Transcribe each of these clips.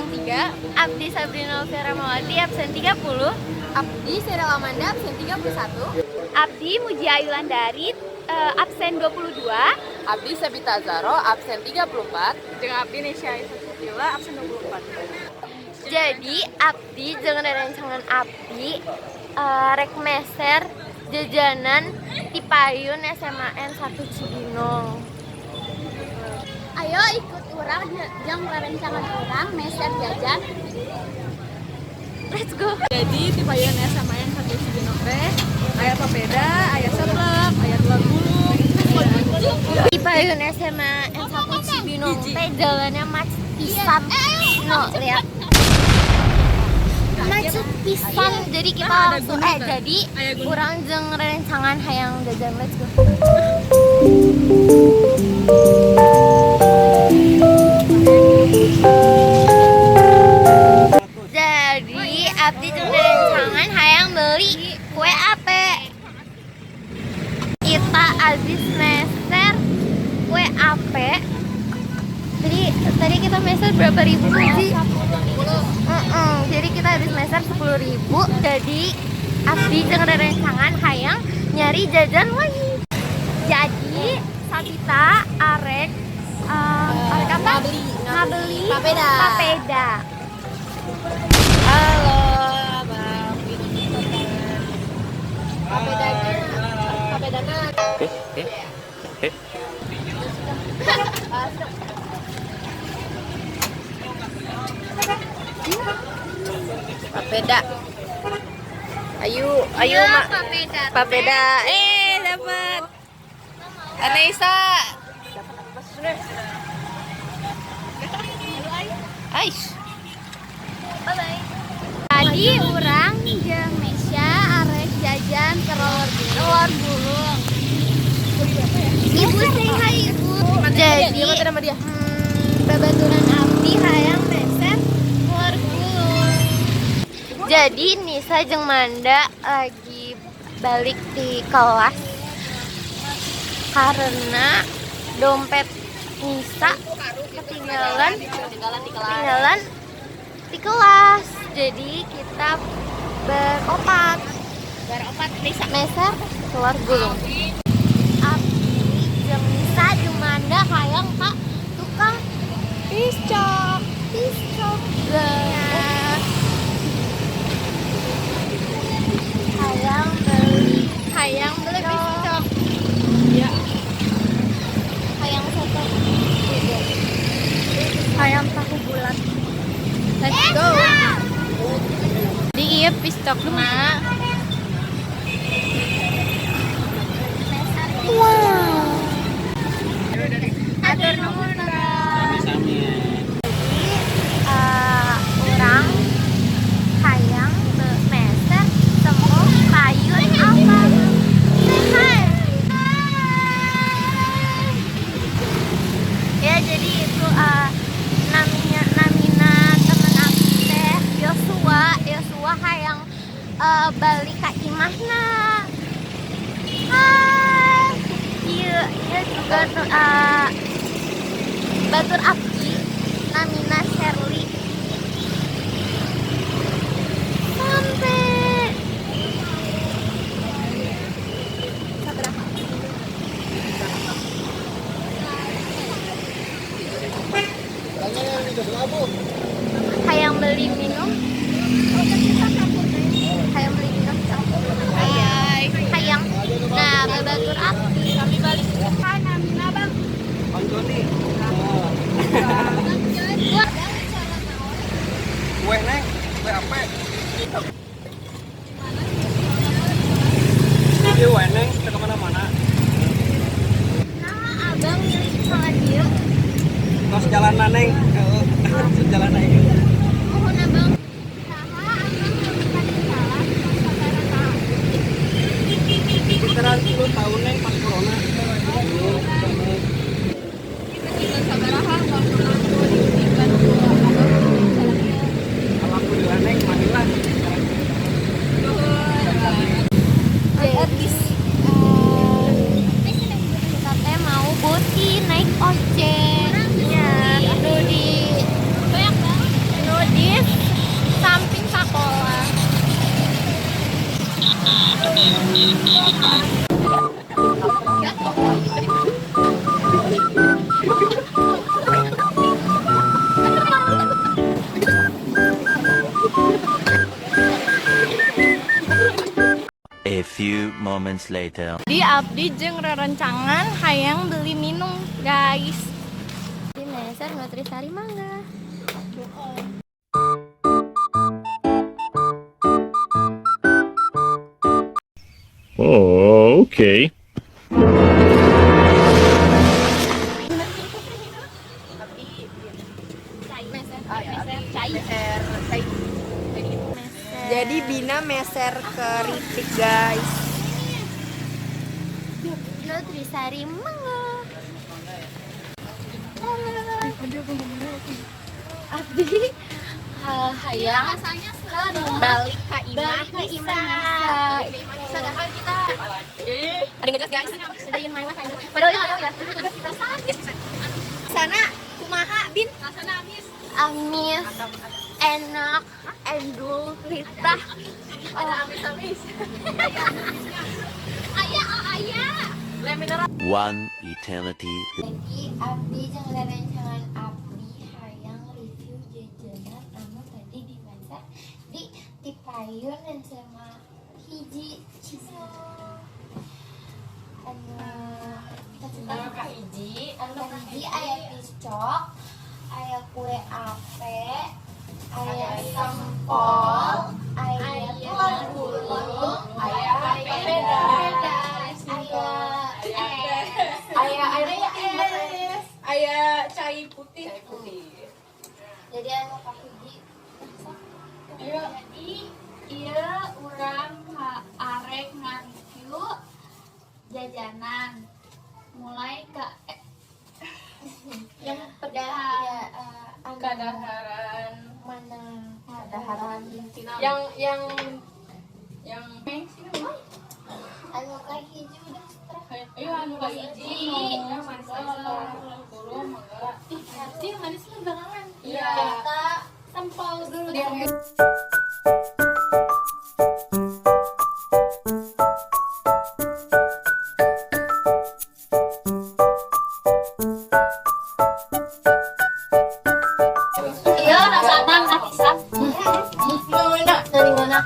3. Abdi Sabrina Alfiera Mawati absen 30. Abdi Serel Amanda absen 31. Abdi Muji Ayulandari absen 22. Abdi Sabita Zaro absen 34. Jeung Abdi Nesya Isatila absen 24. Jadi Abdi jeung rerencangan Abdi rek meser jajanan di Payun SMAN 1 Cibinong. Ayo ikut urang jeung rerencangan urang meser jajan. Let's go. Jadi di Payun SMAN 1 Cibinong teh aya papeda, aya seblak, aya telur gulung. Di Payun SMAN 1 Cibinong teh jalannya macet pisan. No, lihat. Macet pisan. Jadi kita langsung jadi urang jeung rerencangan hayang jajan. Let's go. Jadi Abdi jeung rerencangan hayang beli kue ape. Kita habis meser kue ape. Tadi kita meser berapa ribu sih? Jadi kita habis meser 10.000. Jadi Abdi jeung rerencangan hayang nyari jajan lagi. Jadi Sabita arek apa? Ngabeli papeda. Halo, Bang. Papedana. Papeda. Ayo Mak. Papeda. Dapat. Anissa. Aish. Bye-bye. Tadi urang jeung Mesya arek jajan ke telur gulung. Ibu sing hai ibu. Jadi babaturan Abdi hayang meser telur gulung. Jadi Nisa jeung Manda lagi balik di kelas karena dompet Nisa ketinggalan di kelas. Jadi kita beropat Nisa meser telur gulung. Abdi jeung Nisa jeung Manda hayang ka tukang piscok. Hayang beli piscok. Ya, Hayang soto. ayam tahu bulat. Let's go. Di ieu pistokna. Wow. Atur nuhun, urang hayang meser temu Payun apa? Hai. Ya jadi itu namina temen aku teh Yosua hayang balik ka imahna. Hai. Ieu juga batur Abdi namina Sherly. Sampai sabaraha? Hayang beli minum. Hayang. Nah, babatur Abdi kami balik ke sana, Mina Bang. Bang Joni. Kue neng, kue apa? Ini kue neng, kita kemana-mana. Nama abang milik sama dia. Terus jalan neng, terus jalan neng. Mohon abang. Sekitar 10 tahun neng pas corona. Alhamdulillah neng, manilah. Jadi kita teh mau boti naik ojek. Ya, aduh di banyak banget. A few moments later. Di abdi jeung rerencangan hayang beli minum, guys. Di Meser Nutrisari Mangga. Oh, okay. Jadi Bina meser keripik guys. Nutrisari Mangga. Abdi hayang balik ke Imah Sadahal kita Ada ngejelas guys. sedayin main makan. Padahal ya. Sana kumaha Bin? Amis, enak, endul, litah. One eternity. Jadi abdi jeung rerencangan abdi hayang review jajanan anu tadi di masa di Tipayun dan sama hiji cino. Anu hiji aya piscok, aya kue ape, aya sempol, aya tulang gulung, aya papeda, Aya cai putih. jadi anu kahiji Jadi ieu urang arek ngareview jajanan mulai ke yang pedah ya Kadaharan. mana kadaharan Yang anu kahiji udah ayo anu kahiji. Sih manis lu belakangan. Iya. kita Sempol dulu. iya rasana nggak bisa dari mana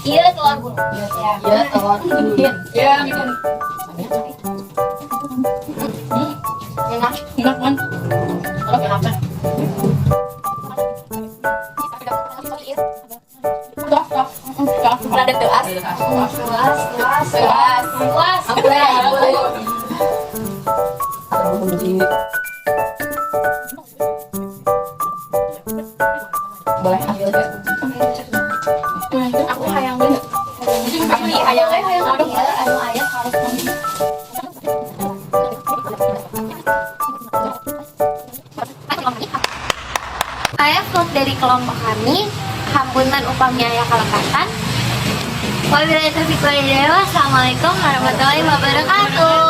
iya telur gulung iya telur gulung Ya, bikin. Enak man. Kalau kenapa? ada gelas Boleh ambil ya. Aku hayang deh. Hayang aduh. anu aya harus Aya vlog dari kelompok kami, hampunten upami aya kalekatan. Wabillahi taufiq wal hidayah. Wassalamualaikum warahmatullahi wabarakatuh.